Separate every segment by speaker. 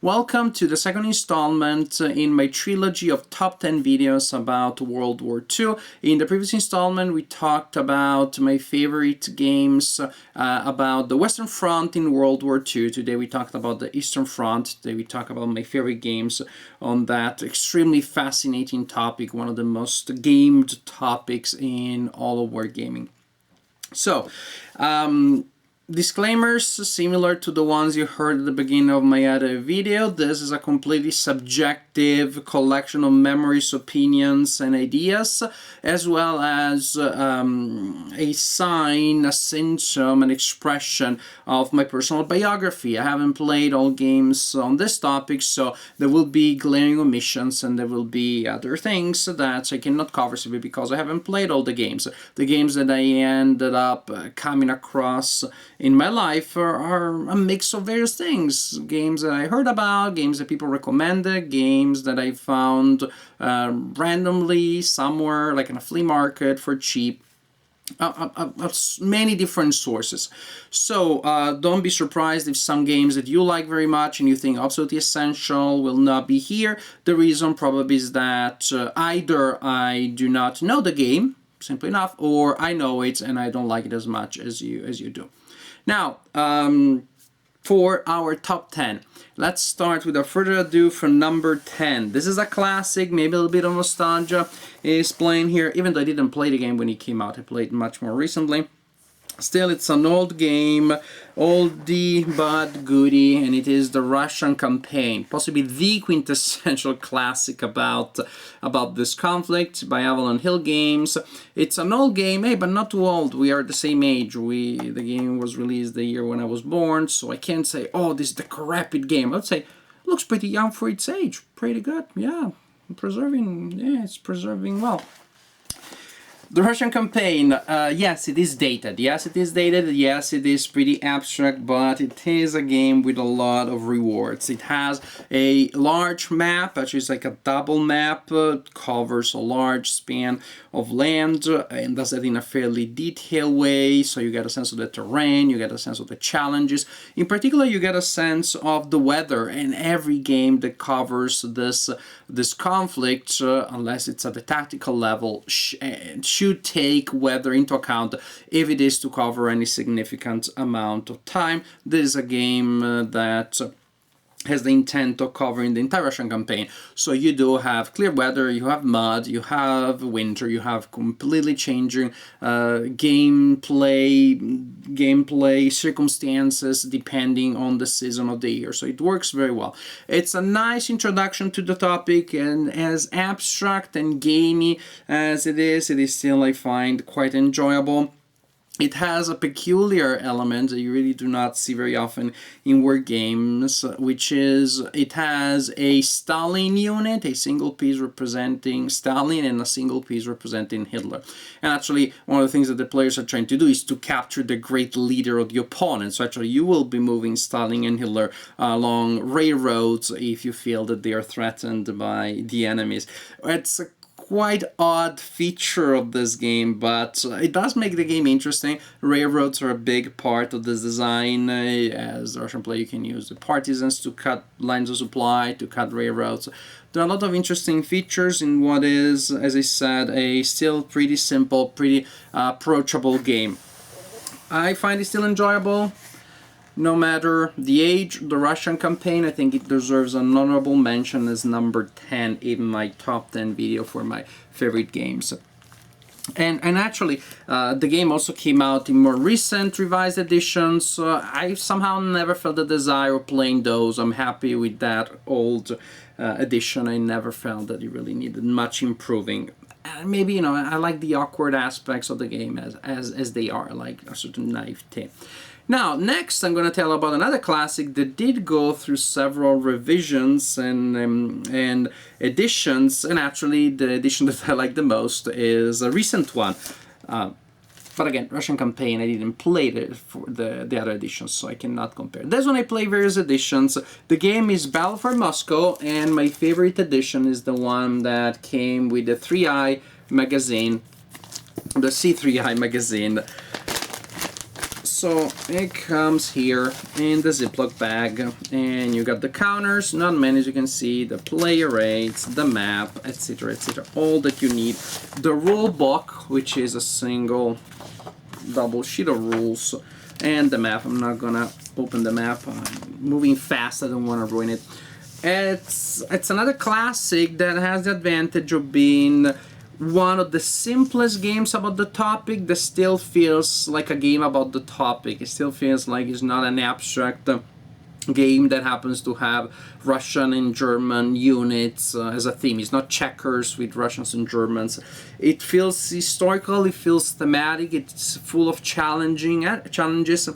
Speaker 1: Welcome to the second installment in my trilogy of top 10 videos about World War II. In the previous installment, we talked about my favorite games about the Western Front in World War II. Today we talked about the Eastern Front. Today we talk about my favorite games on that extremely fascinating topic, one of the most gamed topics in all of wargaming. So, disclaimers similar to the ones you heard at the beginning of my other video. This is a completely subjective collection of memories, opinions, and ideas, as well as a sign, a symptom, an expression of my personal biography. I haven't played all games on this topic, so there will be glaring omissions and there will be other things that I cannot cover simply because I haven't played all the games. The games that I ended up coming across in my life are a mix of various things. Games that I heard about, games that people recommended, games that I found randomly somewhere, like in a flea market for cheap. Many different sources. So don't be surprised if some games that you like very much and you think absolutely essential will not be here. The reason probably is that either I do not know the game, simply enough, or I know it and I don't like it as much as you do. Now, for our top 10, let's start without further ado from number 10. This is a classic, maybe a little bit of nostalgia is playing here, even though I didn't play the game when it came out. I played much more recently. Still, it's an old game, oldie but goodie, and it is the Russian campaign, possibly the quintessential classic about this conflict by Avalon Hill Games. It's an old game, hey, but not too old. We are the same age. The game was released the year when I was born, so I can't say, oh, this is the decrepit game. I'd say it looks pretty young for its age. Pretty good, yeah. It's preserving well. The Russian campaign, yes, it is dated. Yes, it is dated. Yes, it is pretty abstract, but it is a game with a lot of rewards. It has a large map, actually it's like a double map, covers a large span of land, and does that in a fairly detailed way, so you get a sense of the terrain, you get a sense of the challenges. In particular, you get a sense of the weather, and every game that covers this conflict, unless it's at the tactical level, should take weather into account if it is to cover any significant amount of time. This is a game that has the intent of covering the entire Russian campaign. So you do have clear weather, you have mud, you have winter, you have completely changing gameplay circumstances depending on the season of the year. So it works very well. It's a nice introduction to the topic, and as abstract and gamey as it is still, I find, quite enjoyable. It has a peculiar element that you really do not see very often in war games, which is it has a Stalin unit, a single piece representing Stalin and a single piece representing Hitler. And actually, one of the things that the players are trying to do is to capture the great leader of the opponent. So actually, you will be moving Stalin and Hitler along railroads if you feel that they are threatened by the enemies. It's a quite odd feature of this game, but it does make the game interesting. Railroads are a big part of this design. As the Russian player, you can use the partisans to cut lines of supply, to cut railroads. There are a lot of interesting features in what is, as I said, a still pretty simple, pretty approachable game. I find it still enjoyable. No matter the age, the Russian campaign, I think it deserves an honorable mention as number 10 in my top 10 video for my favorite games. And actually, the game also came out in more recent revised editions. I somehow never felt the desire of playing those. I'm happy with that old edition. I never felt that it really needed much improving. Maybe, I like the awkward aspects of the game as they are, like a certain naivete. Now, next I'm going to tell about another classic that did go through several revisions and editions, and actually the edition that I like the most is a recent one. But again, Russian campaign, I didn't play it for the other editions, so I cannot compare. This one I play various editions. The game is Battle for Moscow, and my favorite edition is the one that came with the 3i magazine, the C3i magazine. so it comes here in the Ziploc bag, and you got the counters, not many as you can see, the player rates, the map, etc, etc, all that you need. The rule book, which is a single double sheet of rules, and the map. I'm not gonna open the map, I'm moving fast, I don't want to ruin it. It's another classic that has the advantage of being one of the simplest games about the topic that still feels like a game about the topic. It still feels like it's not an abstract game that happens to have Russian and German units as a theme. It's not checkers with Russians and Germans. It feels historical, it feels thematic, it's full of challenges.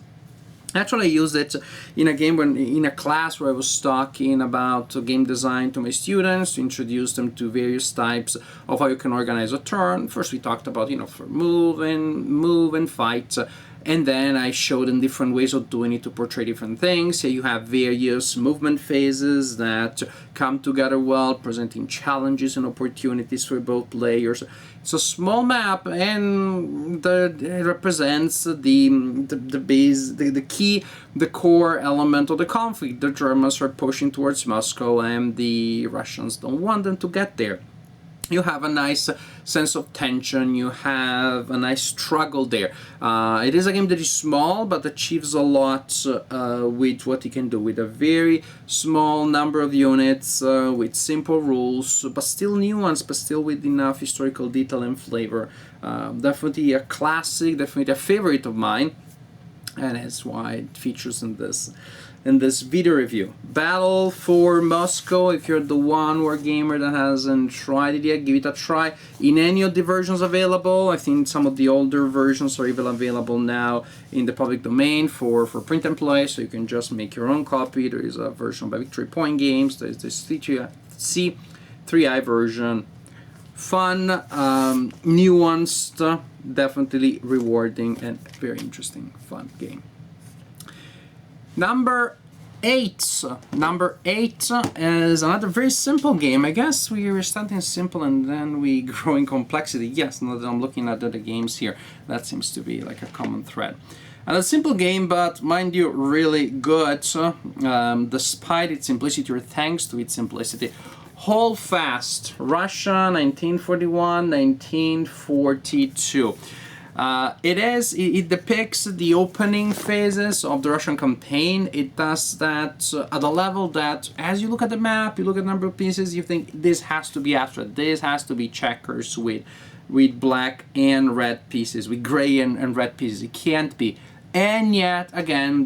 Speaker 1: Actually, I used it in a game in a class where I was talking about game design to my students, to introduce them to various types of how you can organize a turn. First, we talked about, for move and fight. And then I showed them different ways of doing it to portray different things. Here you have various movement phases that come together well, presenting challenges and opportunities for both players. It's a small map, and it represents the base, the key, the core element of the conflict. The Germans are pushing towards Moscow, and the Russians don't want them to get there. You have a nice sense of tension, you have a nice struggle there. It is a game that is small, but achieves a lot with what you can do, with a very small number of units, with simple rules, but still nuanced, but still with enough historical detail and flavor. Definitely a classic, definitely a favorite of mine, and that's why it features in this video review. Battle for Moscow, if you're the one wargamer that hasn't tried it yet, give it a try. In any of the versions available, I think some of the older versions are even available now in the public domain for print and play, so you can just make your own copy. There is a version by Victory Point Games, there's this C3I version. Fun, nuanced, definitely rewarding, and very interesting, fun game. Number 8. Number 8 is another very simple game. I guess we were starting simple and then we grow in complexity. Yes, now that I'm looking at the games here, that seems to be like a common thread. And a simple game, but mind you, really good, despite its simplicity, or thanks to its simplicity. Hold Fast, Russia, 1941, 1942. It depicts the opening phases of the Russian campaign. It does that at a level that, as you look at the map, you look at the number of pieces, you think this has to be abstract, this has to be checkers with black and red pieces, with gray and red pieces. It can't be. And yet, again,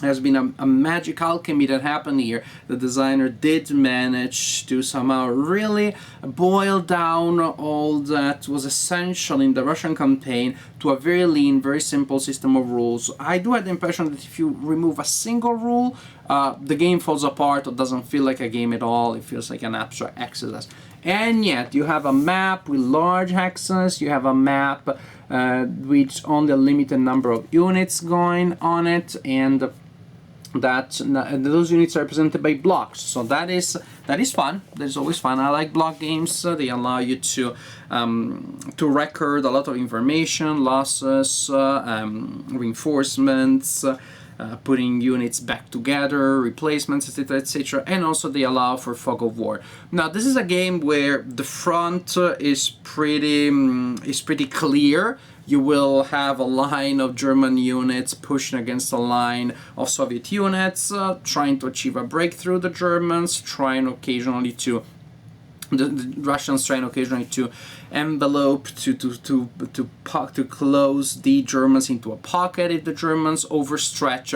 Speaker 1: has been a magic alchemy that happened here. The designer did manage to somehow really boil down all that was essential in the Russian campaign to a very lean, very simple system of rules. I do have the impression that if you remove a single rule, the game falls apart or doesn't feel like a game at all. It feels like an abstract exercise. And yet you have a map with large hexes, you have a map with only a limited number of units going on it, and those units are represented by blocks, so that is fun. That is always fun. I like block games. They allow you to record a lot of information, losses, reinforcements, putting units back together, replacements, etc., etc., and also they allow for fog of war. Now, this is a game where the front is pretty clear. You will have a line of German units pushing against a line of Soviet units, trying to achieve a breakthrough. The Germans trying occasionally to, the Russians trying occasionally to envelope, to close the Germans into a pocket if the Germans overstretch.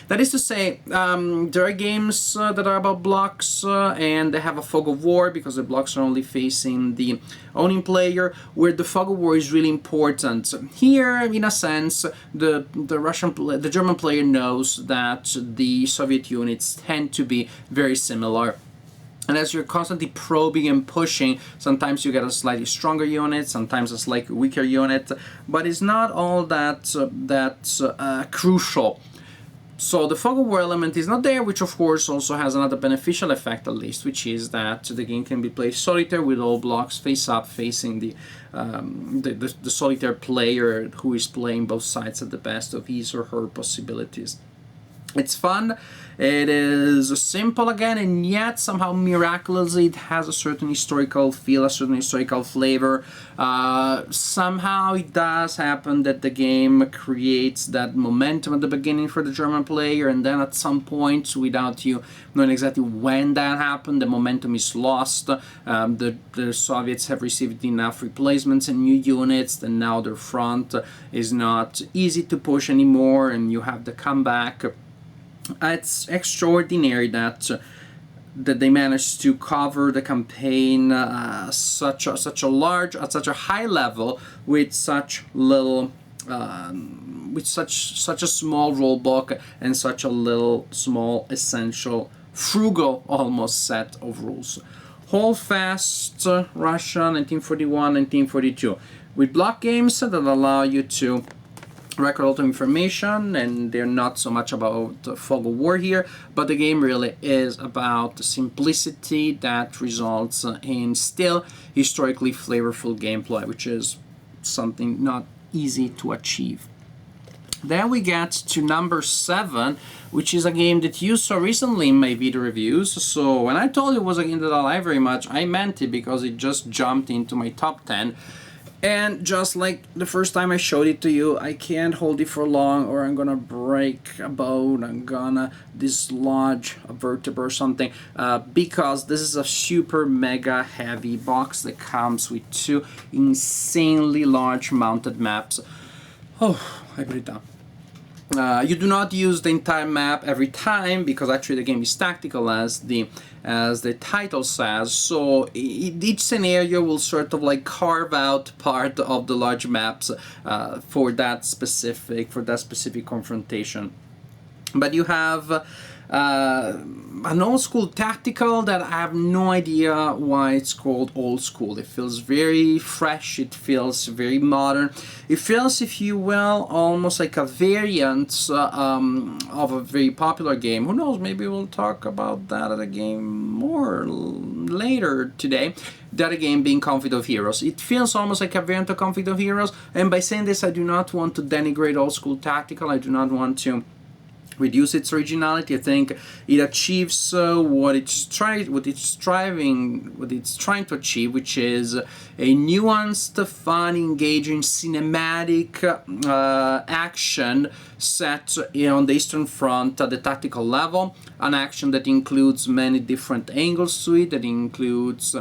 Speaker 1: That is to say, there are games that are about blocks and they have a fog of war because the blocks are only facing the owning player, where the fog of war is really important. Here, in a sense, the German player knows that the Soviet units tend to be very similar. And as you're constantly probing and pushing, sometimes you get a slightly stronger unit, sometimes a slightly weaker unit, but it's not all that crucial. So the fog of war element is not there, which of course also has another beneficial effect at least, which is that the game can be played solitaire with all blocks face up, facing the solitaire player who is playing both sides at the best of his or her possibilities. It's fun, it is simple again, and yet somehow miraculously it has a certain historical feel, a certain historical flavor. Somehow it does happen that the game creates that momentum at the beginning for the German player, and then at some point, without you knowing exactly when that happened, the momentum is lost. The Soviets have received enough replacements and new units, and now their front is not easy to push anymore, and you have the comeback. It's extraordinary that they managed to cover the campaign such a large, at such a high level with such little, with such a small rule book and such a little, small, essential, frugal almost set of rules. Hold fast, Russia, 1941, 1942, with block games that allow you to record all the information, and they're not so much about fog of war here, but the game really is about the simplicity that results in still historically flavorful gameplay, which is something not easy to achieve. Then we get to number 7, which is a game that you saw recently in my video reviews. So when I told you it was a game that I like very much, I meant it because it just jumped into my top 10. And just like the first time I showed it to you, I can't hold it for long or I'm gonna break a bone, I'm gonna dislodge a vertebra or something, because this is a super mega heavy box that comes with 2 insanely large mounted maps. Oh, I put it down. You do not use the entire map every time because actually the game is tactical, as the title says. So each scenario will sort of like carve out part of the large maps for that specific confrontation. But you have an old school tactical that I have no idea why it's called old school. It feels very fresh, it feels very modern. It feels, if you will, almost like a variant of a very popular game. Who knows, maybe we'll talk about that at a game more later today. That again being Conflict of Heroes. It feels almost like a variant of Conflict of Heroes, and by saying this I do not want to denigrate old school tactical, I do not want to reduce its originality. I think it achieves what it's trying to achieve, which is a nuanced, fun, engaging, cinematic action set on the Eastern Front at the tactical level. An action that includes many different angles to it, that includes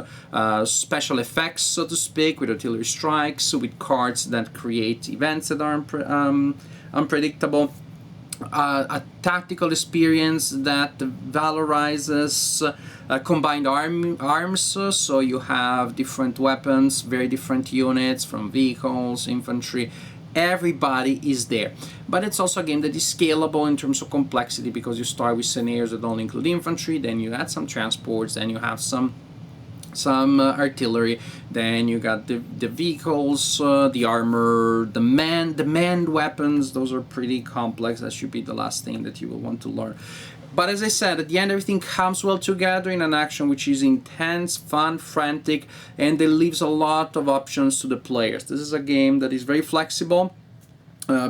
Speaker 1: special effects, so to speak, with artillery strikes, with cards that create events that are unpredictable. A tactical experience that valorizes combined arms, so you have different weapons, very different units, from vehicles, infantry, everybody is there. But it's also a game that is scalable in terms of complexity, because you start with scenarios that only include infantry, then you add some transports, then you have some artillery, then you got the vehicles, the armor, the manned weapons. Those are pretty complex. That should be the last thing that you will want to learn. But as I said, at the end everything comes well together in an action which is intense, fun, frantic, and it leaves a lot of options to the players. This is a game that is very flexible,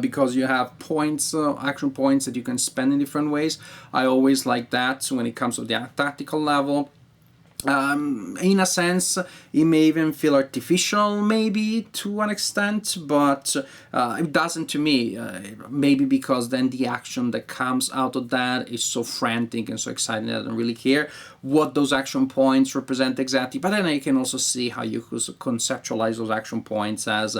Speaker 1: because you have points, action points that you can spend in different ways. I always like that when it comes to the tactical level. In a sense, it may even feel artificial, maybe, to an extent, but it doesn't to me. Maybe because then the action that comes out of that is so frantic and so exciting that I don't really care what those action points represent exactly. But then I can also see how you could conceptualize those action points as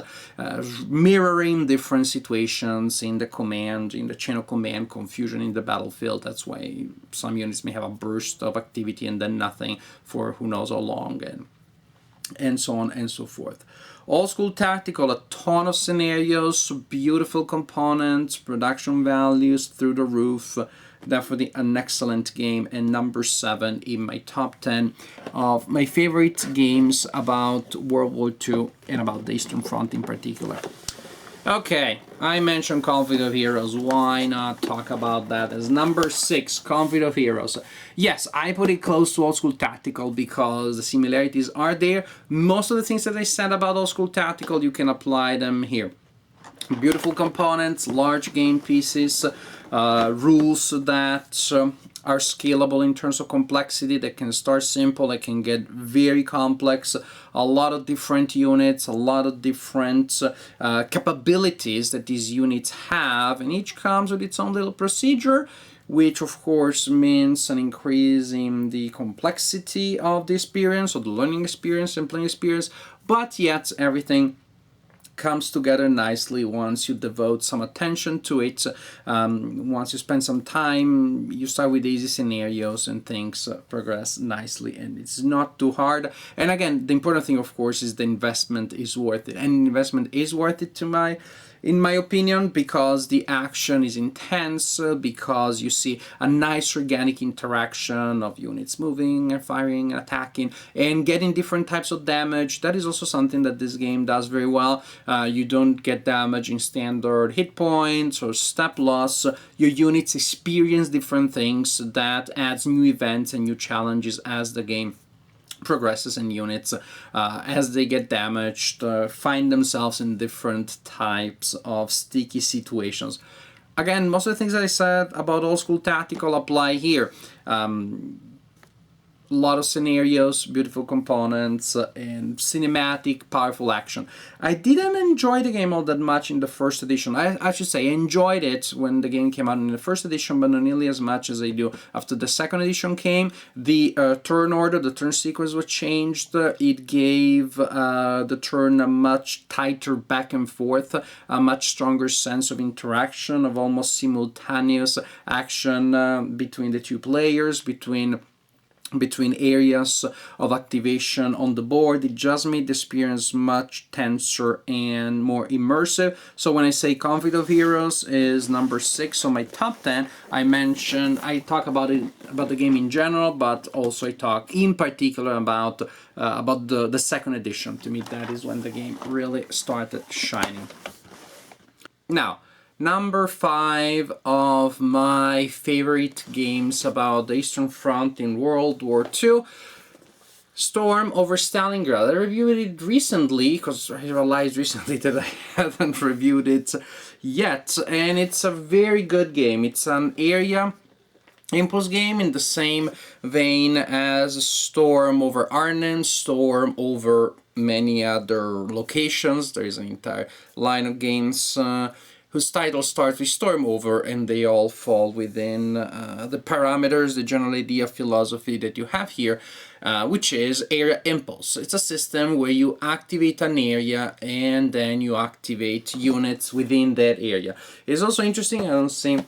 Speaker 1: mirroring different situations in the chain of command, confusion in the battlefield. That's why some units may have a burst of activity and then nothing for who knows how long, and so on and so forth. Old school tactical, a ton of scenarios, beautiful components, production values through the roof. Definitely an excellent game, and number 7 in my top 10 of my favorite games about World War II and about the Eastern Front in particular. Okay, I mentioned Conflict of Heroes. Why not talk about that as number 6, Conflict of Heroes? Yes, I put it close to Old School Tactical because the similarities are there. Most of the things that I said about Old School Tactical, you can apply them here. Beautiful components, large game pieces, rules that are scalable in terms of complexity, that can start simple, that can get very complex, a lot of different units, a lot of different capabilities that these units have, and each comes with its own little procedure, which of course means an increase in the complexity of the experience, or the learning experience and playing experience, but yet everything comes together nicely once you devote some attention to it. Once you spend some time, you start with easy scenarios and things progress nicely, and it's not too hard. And again, the important thing, of course, is the investment is worth it, and investment is worth it in my opinion, because the action is intense, because you see a nice organic interaction of units moving and firing and attacking and getting different types of damage. That is also something that this game does very well. You don't get damage in standard hit points or step loss. Your units experience different things. That adds new events and new challenges as the game progresses, and units as they get damaged find themselves in different types of sticky situations. Again, most of the things that I said about Old School Tactical apply here. A lot of scenarios, beautiful components, and cinematic, powerful action. I didn't enjoy the game all that much in the first edition. I should say I enjoyed it when the game came out in the first edition, but not nearly as much as I do after the second edition came. The turn order, the turn sequence was changed. It gave the turn a much tighter back and forth, a much stronger sense of interaction, of almost simultaneous action between the two players, between areas of activation on the board. It just made the experience much tenser and more immersive. So when I say Conflict of Heroes is number 6 on my top 10, I talk about the game in general, but also I talk in particular about the second edition. To me, that is when the game really started shining. Now, number 5 of my favorite games about the Eastern Front in World War II, Storm over Stalingrad. I reviewed it recently because I realized recently that I haven't reviewed it yet, and it's a very good game. It's an area impulse game in the same vein as Storm over Arnhem, Storm over many other locations. There is an entire line of games whose title starts with Storm Over, and they all fall within the parameters, the general idea, philosophy that you have here, which is Area Impulse. It's a system where you activate an area and then you activate units within that area. It's also interesting, I don't see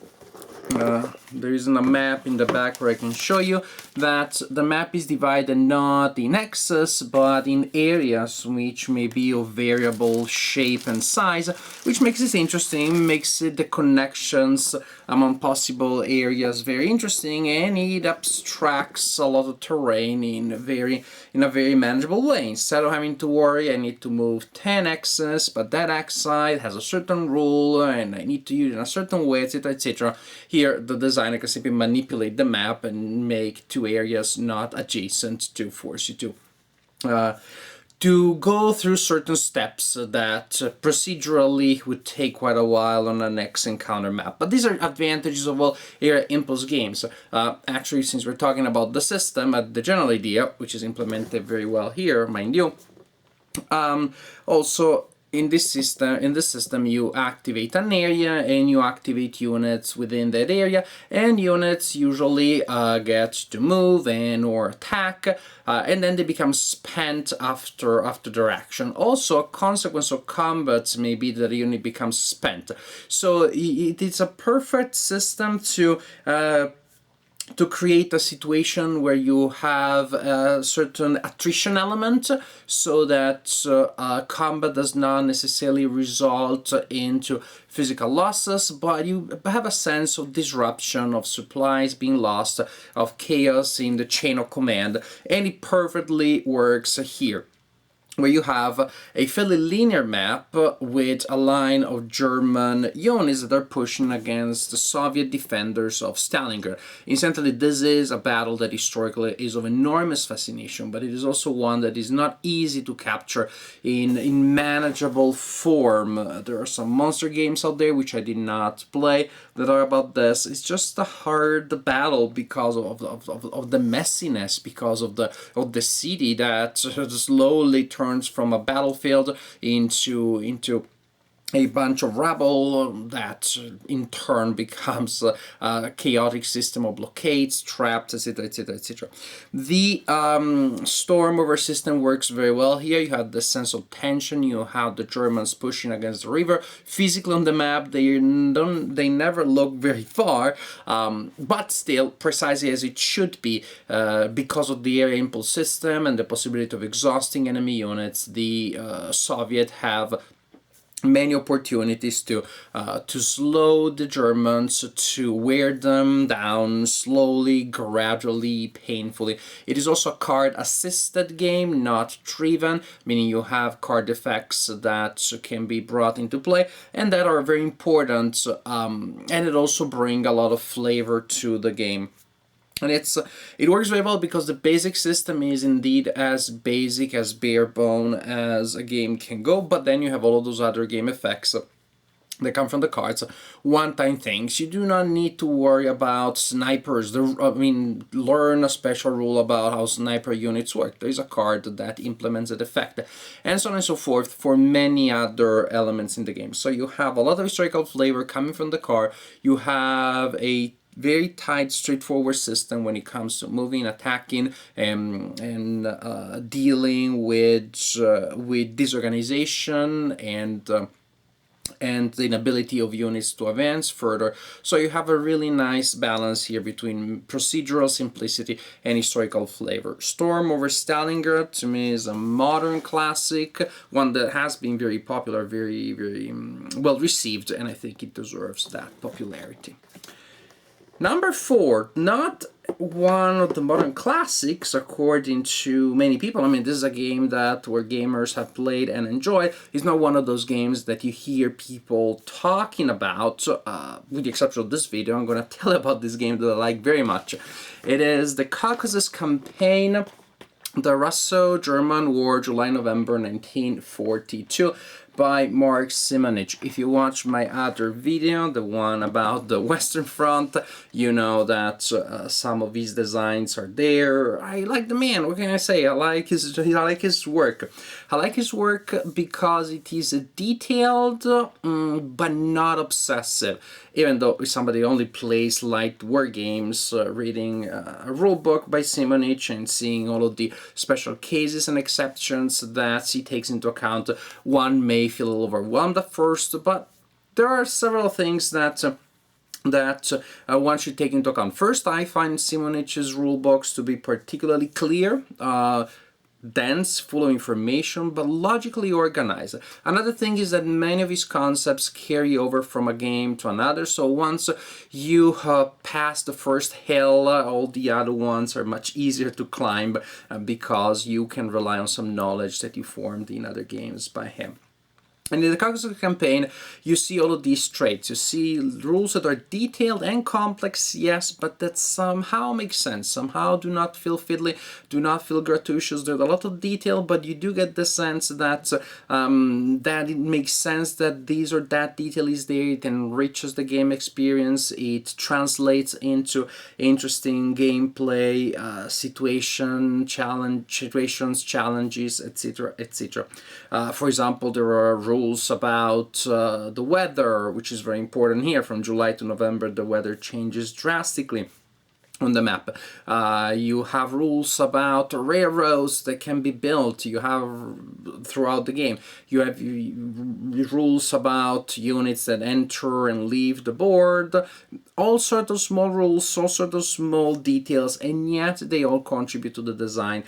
Speaker 1: there isn't a map in the back where I can show you that the map is divided not in axes but in areas which may be of variable shape and size, which makes it interesting, makes the connections among possible areas very interesting, and it abstracts a lot of terrain in a very manageable way. Instead of having to worry I need to move 10 axes, but that axe side has a certain rule and I need to use it in a certain way, etc, etc. Here the designer can simply manipulate the map and make two areas not adjacent to force you to go through certain steps that procedurally would take quite a while on the next encounter map. But these are advantages of all Area Impulse games. Actually, since we're talking about the system, the general idea, which is implemented very well here, mind you, also in this system you activate an area and you activate units within that area, and units usually get to move and or attack, and then they become spent after their action. Also, a consequence of combats may be that a unit becomes spent. So it's a perfect system to create a situation where you have a certain attrition element, so that combat does not necessarily result into physical losses, but you have a sense of disruption, of supplies being lost, of chaos in the chain of command, and it perfectly works here. where you have a fairly linear map with a line of German units that are pushing against the Soviet defenders of Stalingrad. Incidentally, this is a battle that historically is of enormous fascination, but it is also one that is not easy to capture in manageable form. There are some monster games out there, which I did not play, that are about this. It's just a hard battle because of the messiness, because of the city that slowly turns from a battlefield into a bunch of rubble that in turn becomes a chaotic system of blockades, traps, etc., etc., etc. The storm over system works very well here. You have the sense of tension. You have the Germans pushing against the river. Physically on the map, they never look very far, but still precisely as it should be, because of the area impulse system and the possibility of exhausting enemy units. The Soviet have many opportunities to slow the Germans, to wear them down slowly, gradually, painfully. It is also a card-assisted game, not driven, meaning you have card effects that can be brought into play and that are very important, and it also brings a lot of flavor to the game. And it works very well because the basic system is indeed as basic, as bare bone as a game can go, but then you have all of those other game effects that come from the cards, one-time things. You do not need to worry about snipers. Learn a special rule about how sniper units work. There is a card that implements that effect, and so on and so forth for many other elements in the game. So you have a lot of historical flavor coming from the card. You have a very tight, straightforward system when it comes to moving, attacking, and dealing with disorganization and the inability of units to advance further. So you have a really nice balance here between procedural simplicity and historical flavor. Storm over Stalingrad, to me, is a modern classic, one that has been very popular, very, very well received, and I think it deserves that popularity. Number 4, not one of the modern classics according to many people. I mean, this is a game that where gamers have played and enjoyed. It's not one of those games that you hear people talking about. With the exception of this video, I'm going to tell about this game that I like very much. It is the Caucasus Campaign, the Russo-German War, July-November 1942. By Mark Simonich. If you watch my other video, the one about the Western Front, you know that some of these designs are there. I like the man. What can I say? I like his work. I like his work because it is detailed, but not obsessive. Even though if somebody only plays light war games, reading a rule book by Simonich and seeing all of the special cases and exceptions that he takes into account, one may feel a little overwhelmed at first, but there are several things that one should take into account. First, I find Simonich's rule books to be particularly clear, dense, full of information, but logically organized. Another thing is that many of his concepts carry over from a game to another, so once you pass the first hill, all the other ones are much easier to climb because you can rely on some knowledge that you formed in other games by him. And in the Caucasus Campaign, you see all of these traits. You see rules that are detailed and complex, yes, but that somehow make sense, somehow do not feel fiddly, do not feel gratuitous. There's a lot of detail, but you do get the sense that that it makes sense that this or that detail is there. It enriches the game experience. It translates into interesting gameplay, situations, challenges, etc., etc. For example, there are rules about the weather, which is very important here. From July to November, the weather changes drastically on the map. You have rules about railroads that can be built. You have throughout the game. You have rules about units that enter and leave the board. All sorts of small rules, all sorts of small details, and yet they all contribute to the design.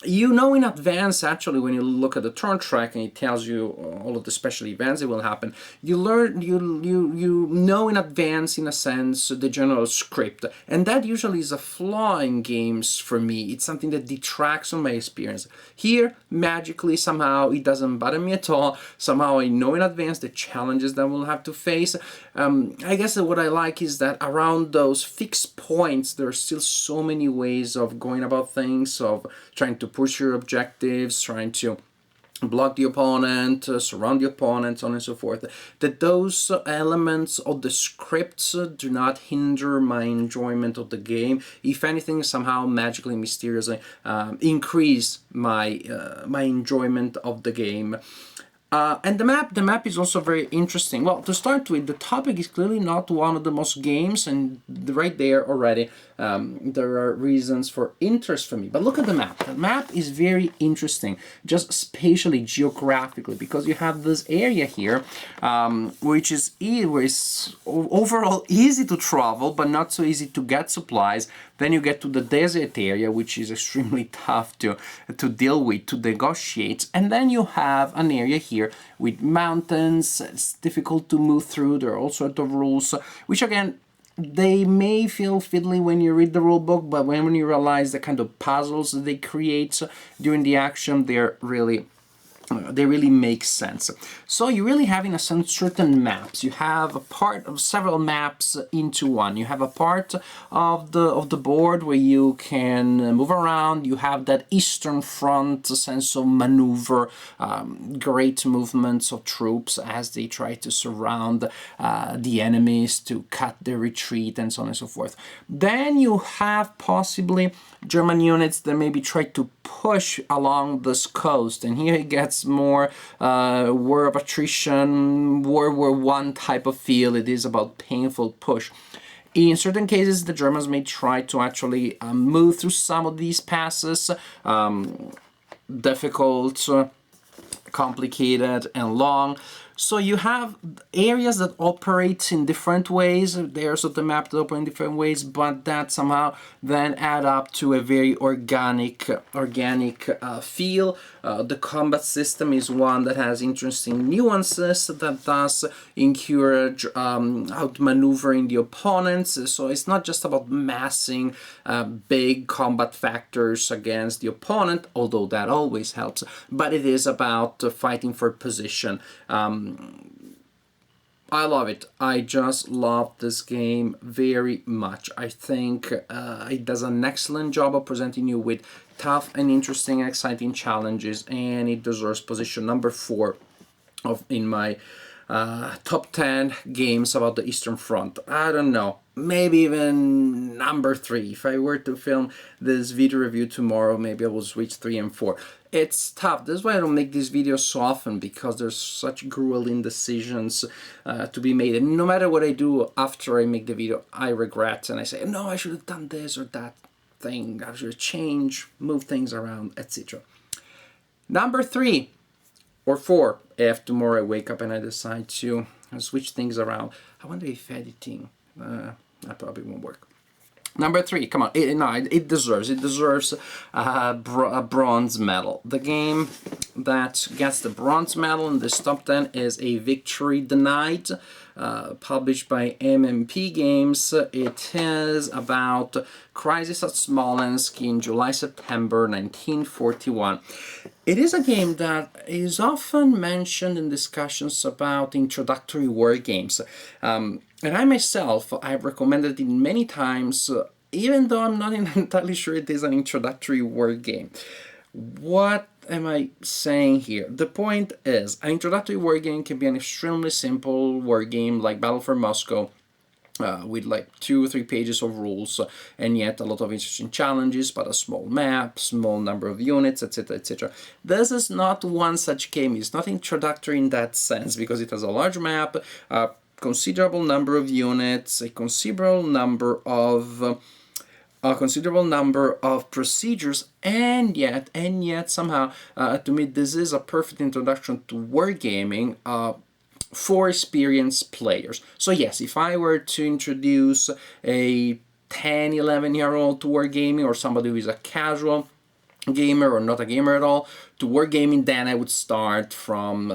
Speaker 1: you know in advance, actually, when you look at the turn track and it tells you all of the special events that will happen, you learn, you know in advance, in a sense, the general script, and that usually is a flaw in games for me. It's something that detracts from my experience. Here, magically, somehow it doesn't bother me at all. Somehow I know in advance the challenges that we'll have to face. I guess that what I like is that around those fixed points, there are still so many ways of going about things, of trying to push your objectives, trying to block the opponent, surround the opponent, so on and so forth, that those elements of the scripts do not hinder my enjoyment of the game. If anything, somehow magically, mysteriously increase my my enjoyment of the game. And the map is also very interesting. Well, to start with, the topic is clearly not one of the most games, and right there already there are reasons for interest for me. But look at the map. The map is very interesting, just spatially, geographically, because you have this area here, which is overall easy to travel, but not so easy to get supplies. Then you get to the desert area, which is extremely tough to deal with, to negotiate. And then you have an area here with mountains. It's difficult to move through. There are all sorts of rules, which again, they may feel fiddly when you read the rule book, but when you realize the kind of puzzles that they create during the action, they really make sense. So you really have, in a sense, certain maps. You have a part of several maps into one. You have a part of the board where you can move around. You have that Eastern Front sense of maneuver, great movements of troops as they try to surround the enemies, to cut their retreat, and so on and so forth. Then you have possibly German units that maybe try to push along this coast, and here it gets more war of attrition, World War I type of feel. It is about painful push. In certain cases, the Germans may try to actually move through some of these passes, difficult, complicated, and long. So you have areas that operate in different ways. There's the map that operate in different ways, but that somehow then add up to a very organic feel. The combat system is one that has interesting nuances that does encourage outmaneuvering the opponents. So it's not just about massing big combat factors against the opponent, although that always helps, but it is about fighting for position. I love it. I just love this game very much. I think it does an excellent job of presenting you with tough and interesting, exciting challenges, and it deserves position number 4 in my top 10 games about the Eastern Front. I don't know, maybe even number 3. If I were to film this video review tomorrow, maybe I will switch 3 and 4. It's tough. That's why I don't make these videos so often, because there's such grueling decisions to be made. And no matter what I do after I make the video, I regret and I say, no, I should have done this or that thing. I should change, move things around, etc. Number 3 or 4, if tomorrow I wake up and I decide to switch things around. I wonder if editing, that probably won't work. Number 3, come on, it deserves a bronze medal. The game that gets the bronze medal in this top 10 is A Victory Denied, published by MMP Games. It is about Crisis at Smolensk in July-September 1941. It is a game that is often mentioned in discussions about introductory war games. And I myself, I've recommended it many times, even though I'm not entirely sure it is an introductory war game. What am I saying here? The point is, an introductory war game can be an extremely simple war game like Battle for Moscow, with like 2 or 3 pages of rules, and yet a lot of interesting challenges, but a small map, small number of units, etc., etc. This is not one such game. It's not introductory in that sense, because it has a large map, a considerable number of units, a considerable number of procedures, and yet somehow to me this is a perfect introduction to wargaming for experienced players. So yes, if I were to introduce a 10-11-year-old to wargaming, or somebody who is a casual, gamer or not a gamer at all to wargaming, then I would start from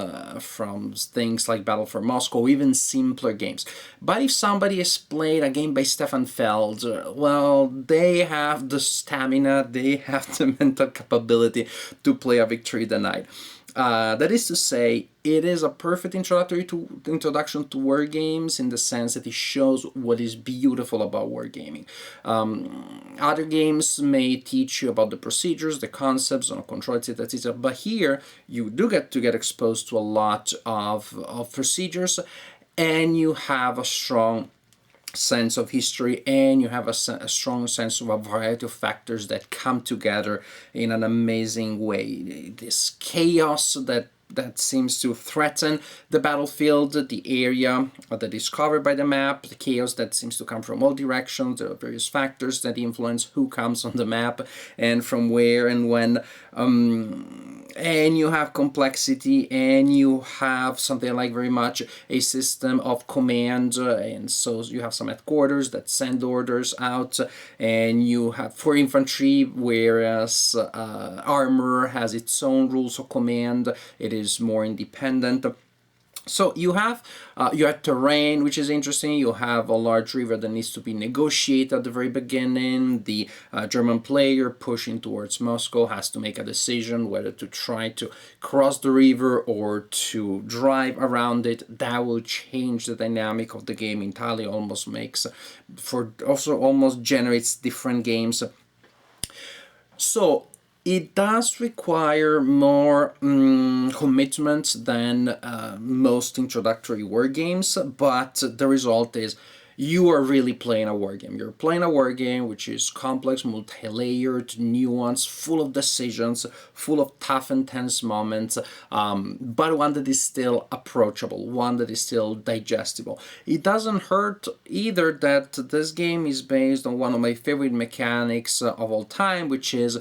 Speaker 1: things like Battle for Moscow, even simpler games. But if somebody has played a game by Stefan Feld, well, they have the stamina, they have the mental capability to play a Victory Denied. That is to say, it is a perfect introduction to war games in the sense that it shows what is beautiful about wargaming. Other games may teach you about the procedures, the concepts, on control, etc., etc. But here you do get exposed to a lot of procedures, and you have a strong sense of history, and you have a strong sense of a variety of factors that come together in an amazing way. This chaos that seems to threaten the battlefield, the area that is covered by the map, the chaos that seems to come from all directions. There are various factors that influence who comes on the map and from where and when. And you have complexity, and you have something like very much a system of command, and so you have some headquarters that send orders out, and you have for infantry, whereas armor has its own rules of command. It is more independent. So you have terrain, which is interesting. You have a large river that needs to be negotiated at the very beginning. The German player pushing towards Moscow has to make a decision whether to try to cross the river or to drive around it. That will change the dynamic of the game entirely. Almost generates different games. So it does require more commitment than most introductory war games, but the result is you are really playing a war game. You're playing a war game which is complex, multi-layered, nuanced, full of decisions, full of tough and tense moments, but one that is still approachable, one that is still digestible. It doesn't hurt either that this game is based on one of my favorite mechanics of all time, which is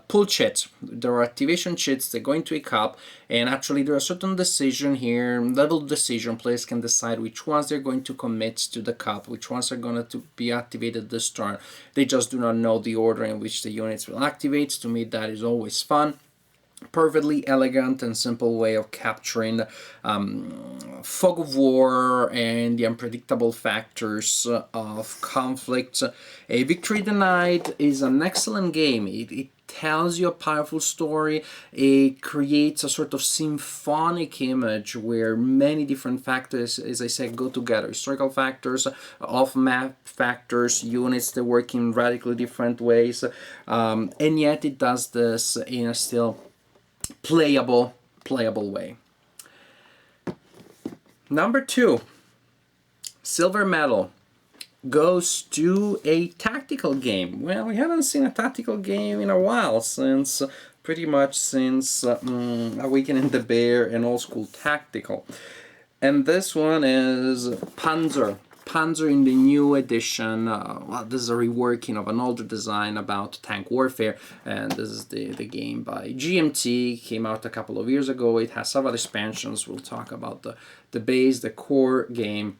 Speaker 1: pull cheats. There are activation cheats that go into a cup, and actually there are certain decisions here, level decision. Players can decide which ones they're going to commit to the cup, which ones are going to be activated this turn. They just do not know the order in which the units will activate. To me, that is always fun. Perfectly elegant and simple way of capturing fog of war and the unpredictable factors of conflict. A Victory Denied is an excellent game. It tells you a powerful story. It creates a sort of symphonic image where many different factors, as I said, go together. Historical factors, off-map factors, units that work in radically different ways, and yet it does this in a still playable way. Number 2, silver medal goes to a tactical game. Well, we haven't seen a tactical game in a while, pretty much since Awakening the Bear and Old School Tactical. And this one is Panzer. Panzer in the new edition. This is a reworking of an older design about tank warfare, and this is the game by GMT. Came out a couple of years ago. It has several expansions. We'll talk about the base, the core game.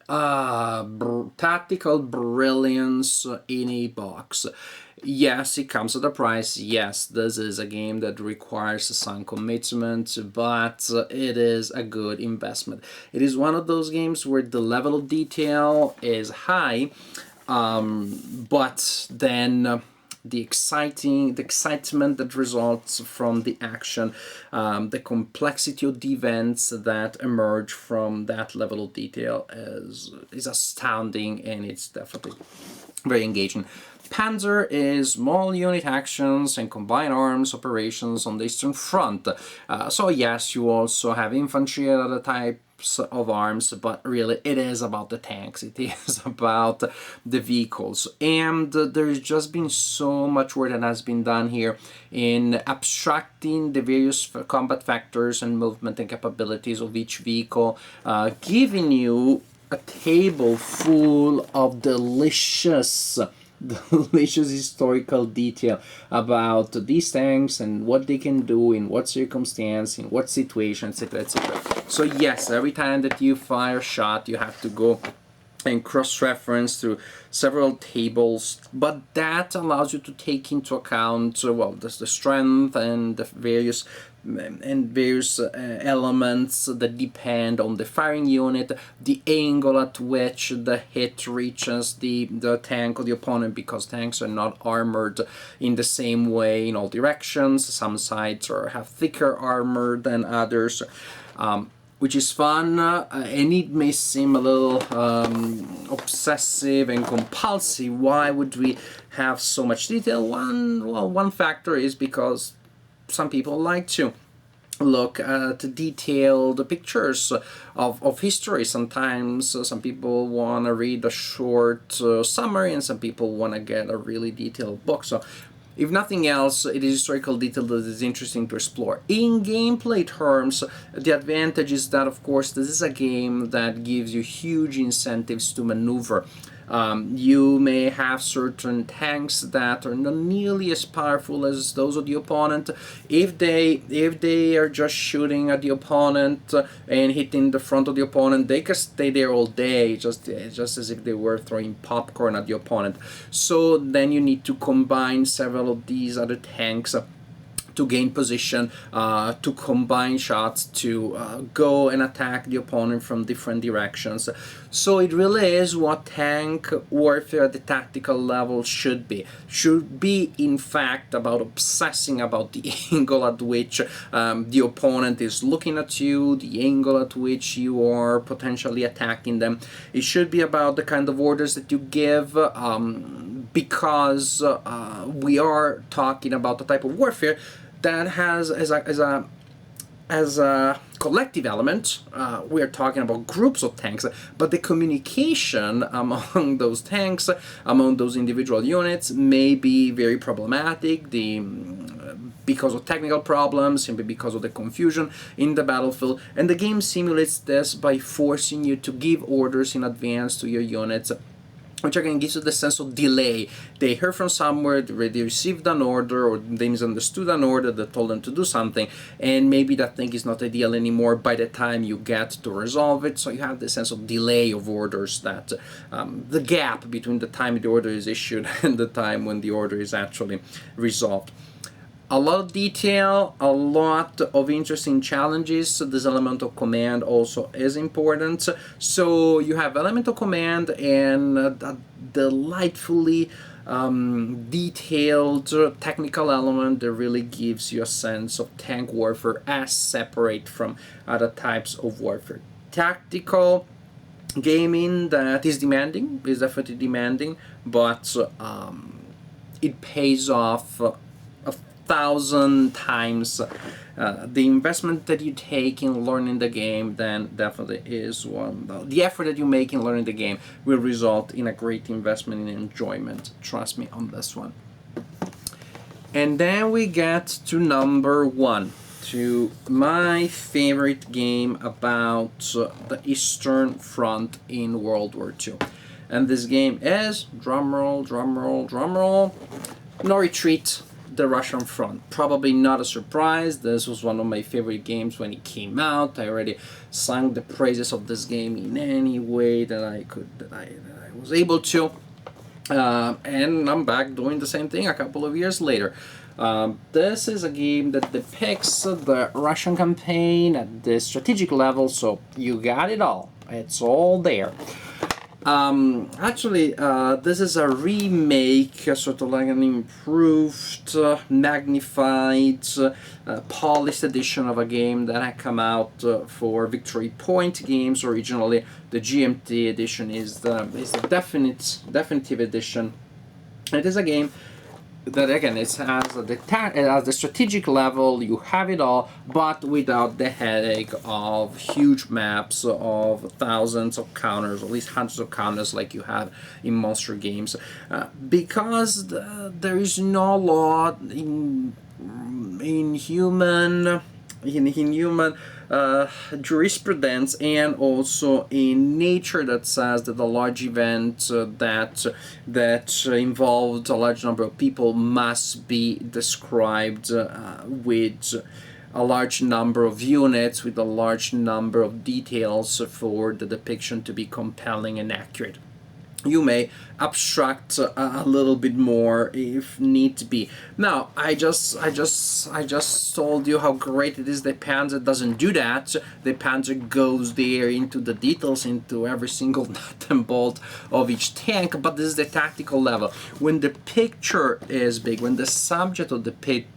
Speaker 1: Tactical brilliance in a box. Yes, it comes at a price. Yes, this is a game that requires some commitment, but it is a good investment. It is one of those games where the level of detail is high, but then the excitement that results from the action, the complexity of the events that emerge from that level of detail is astounding, and it's definitely very engaging. Panzer is small unit actions and combined arms operations on the Eastern Front. So yes, you also have infantry and other types of arms, but really it is about the tanks, it is about the vehicles. And there's just been so much work that has been done here in abstracting the various combat factors and movement and capabilities of each vehicle, giving you a table full of delicious historical detail about these tanks and what they can do in what circumstance, in what situation, etc., etc. So yes, every time that you fire a shot, you have to go and cross-reference through several tables, but that allows you to take into account well, the strength and the various elements that depend on the firing unit, the angle at which the hit reaches the tank or the opponent, because tanks are not armored in the same way in all directions. Some sides have thicker armor than others, which is fun, and it may seem a little obsessive and compulsive. Why would we have so much detail? One factor is because some people like to look at detailed pictures of history. Sometimes some people want to read a short summary, and some people want to get a really detailed book. So if nothing else, it is historical detail that is interesting to explore. In gameplay terms, the advantage is that, of course, this is a game that gives you huge incentives to maneuver. You may have certain tanks that are not nearly as powerful as those of the opponent. If they are just shooting at the opponent and hitting the front of the opponent, they can stay there all day, just as if they were throwing popcorn at the opponent. So then you need to combine several of these other tanks to gain position, to combine shots, to go and attack the opponent from different directions. So it really is what tank warfare at the tactical level should be. Should be, in fact, about obsessing about the angle at which the opponent is looking at you, the angle at which you are potentially attacking them. It should be about the kind of orders that you give, because we are talking about the type of warfare that has as a collective element. We are talking about groups of tanks, but the communication among those tanks, among those individual units, may be very problematic. Because of technical problems, simply because of the confusion in the battlefield, and the game simulates this by forcing you to give orders in advance to your units, which again gives you the sense of delay. They heard from somewhere, they received an order, or they misunderstood an order that told them to do something, and maybe that thing is not ideal anymore by the time you get to resolve it. So you have the sense of delay of orders, that the gap between the time the order is issued and the time when the order is actually resolved. A lot of detail, a lot of interesting challenges. This element of command also is important. So you have element of command and a delightfully detailed technical element that really gives you a sense of tank warfare as separate from other types of warfare. Tactical gaming that is demanding, is definitely demanding, but it pays off 1,000 times the investment that you take in learning the game. Then definitely is one. The effort that you make in learning the game will result in a great investment in enjoyment. Trust me on this one. And then we get to number one, to my favorite game about the Eastern Front in World War II. And this game is, drumroll, drumroll, drumroll, No Retreat, the Russian Front. Probably not a surprise. This was one of my favorite games when it came out. I already sang the praises of this game in any way that I could, that I was able to. And I'm back doing the same thing a couple of years later. This is a game that depicts the Russian campaign at the strategic level, so you got it all. It's all there. Actually, this is a remake, sort of like an improved, magnified, polished edition of a game that had come out for Victory Point Games originally. The GMT edition is the definitive edition. It is a game that, again, it has the strategic level, you have it all, but without the headache of huge maps, of thousands of counters, or at least hundreds of counters like you have in monster games, because there is no law in human jurisprudence and also in nature that says that a large event that involved a large number of people must be described with a large number of units with a large number of details for the depiction to be compelling and accurate. You may abstract a little bit more if need to be. Now, I just told you how great it is. The Panzer doesn't do that. The Panzer goes there into the details, into every single nut and bolt of each tank. But this is the tactical level. When the picture is big, when the subject of the picture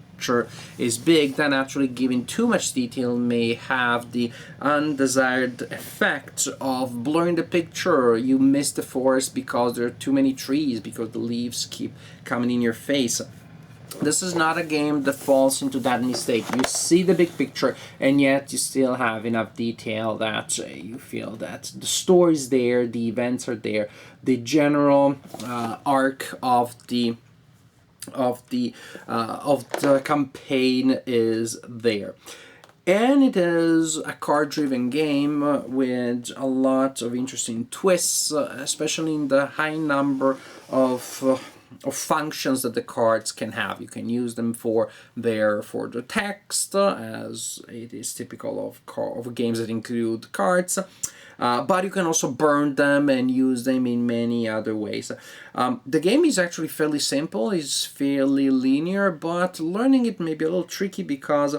Speaker 1: is big, then actually giving too much detail may have the undesired effect of blurring the picture. You miss the forest because there are too many trees, because the leaves keep coming in your face. This is not a game that falls into that mistake. You see the big picture, and yet you still have enough detail that you feel that the story's there, the events are there, the general arc of the campaign is there. And it is a card-driven game with a lot of interesting twists, especially in the high number of functions that the cards can have. You can use them for the text, as it is typical of games that include cards. But you can also burn them and use them in many other ways. The game is actually fairly simple, it's fairly linear, but learning it may be a little tricky because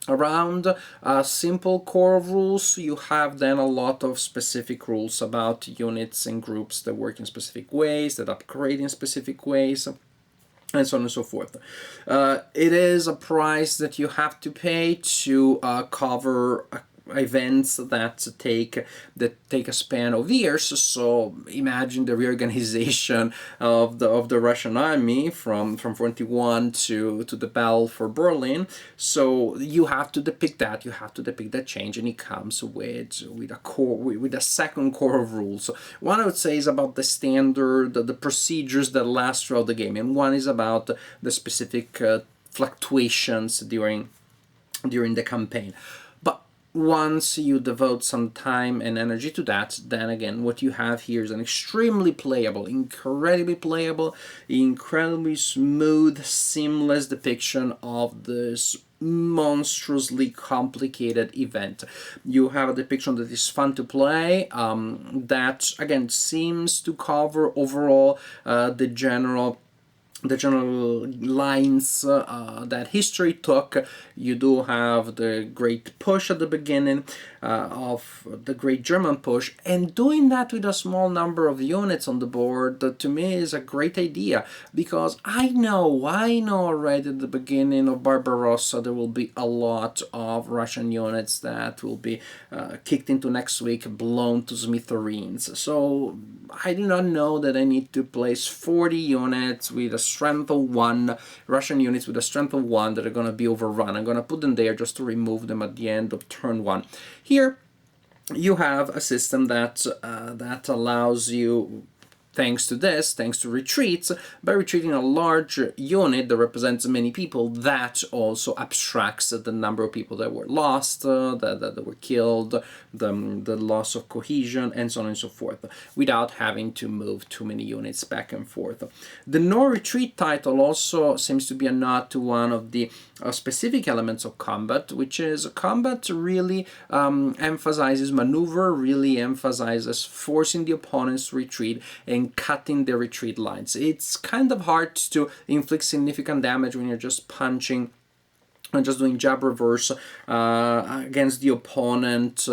Speaker 1: around a simple core of rules, you have then a lot of specific rules about units and groups that work in specific ways, that upgrade in specific ways, and so on and so forth. It is a price that you have to pay to cover events that take a span of years. So imagine the reorganization of the Russian army from 41 to the battle for Berlin. So you have to depict that. You have to depict that change, and it comes with a second core of rules. So one I would say is about the standard, the procedures that last throughout the game, and one is about the specific fluctuations during the campaign. Once you devote some time and energy to that, then again, what you have here is an extremely playable, incredibly smooth, seamless depiction of this monstrously complicated event. You have a depiction that is fun to play, that again seems to cover overall the general lines that history took. You do have the great push at the beginning of the great German push, and doing that with a small number of units on the board, to me is a great idea, because I know already at the beginning of Barbarossa there will be a lot of Russian units that will be kicked into next week, blown to smithereens. So I do not know that I need to place 40 units with a strength of 1, Russian units with a strength of 1 that are going to be overrun. I'm going to put them there just to remove them at the end of turn 1. Here you have a system that allows you, thanks to retreats, by retreating a large unit that represents many people, that also abstracts the number of people that were lost, that were killed, the loss of cohesion, and so on and so forth, without having to move too many units back and forth. The no retreat title also seems to be a nod to one of the specific elements of combat, which is combat really emphasizes maneuver, really emphasizes forcing the opponents to retreat and cutting the retreat lines. It's kind of hard to inflict significant damage when you're just punching and just doing jab reverse against the opponent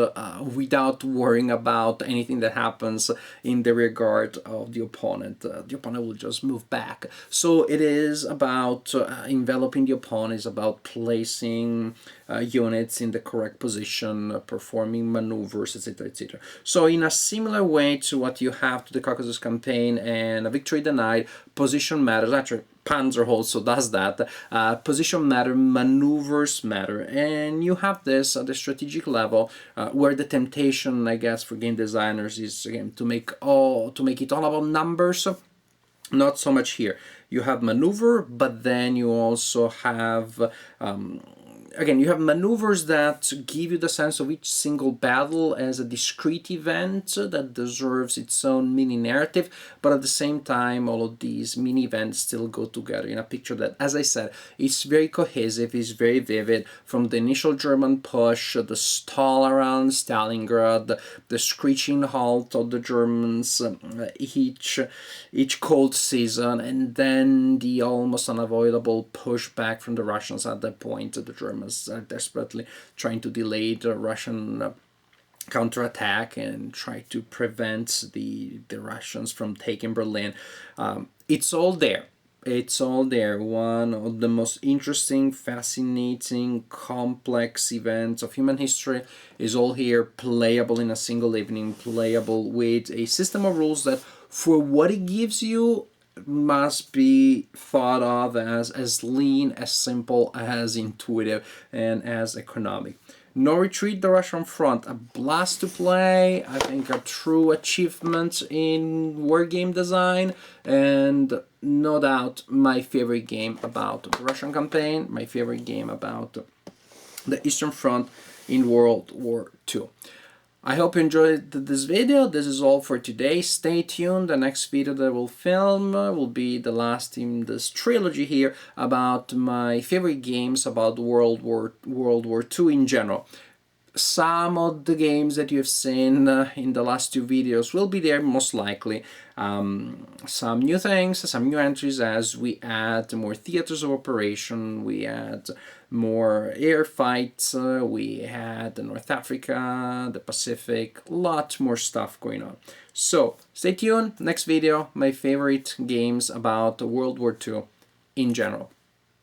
Speaker 1: without worrying about anything that happens in the regard of the opponent. The opponent will just move back. So it is about enveloping the opponent, it's about placing units in the correct position, performing maneuvers, etc., etc. So in a similar way to what you have to the Caucasus campaign and A Victory Denied, position matters. Actually, Panzer also does that. Position matter, maneuvers matter, and you have this at the strategic level, where the temptation, I guess, for game designers is again to make it all about numbers. Not so much here. You have maneuver, but then you also have again, you have maneuvers that give you the sense of each single battle as a discrete event that deserves its own mini narrative, but at the same time, all of these mini events still go together in a picture that, as I said, is very cohesive, is very vivid, from the initial German push, the stall around Stalingrad, the screeching halt of the Germans each cold season, and then the almost unavoidable pushback from the Russians at that point. The Germans are desperately trying to delay the Russian counterattack and try to prevent the Russians from taking Berlin. It's all there. It's all there. One of the most interesting, fascinating, complex events of human history is all here, playable in a single evening, playable with a system of rules that, for what it gives you, must be thought of as lean, as simple, as intuitive, and as economic. No Retreat, the Russian Front, a blast to play, I think a true achievement in wargame design, and no doubt my favorite game about the Russian campaign, my favorite game about the Eastern Front in World War II. I hope you enjoyed this video. This is all for today. Stay tuned. The next video that we'll film will be the last in this trilogy here about my favorite games about World War II in general. Some of the games that you've seen in the last two videos will be there most likely. Some new things, some new entries as we add more theaters of operation, we add more air fights, we had North Africa, the Pacific, lot more stuff going on. So stay tuned, next video, my favorite games about World War II in general.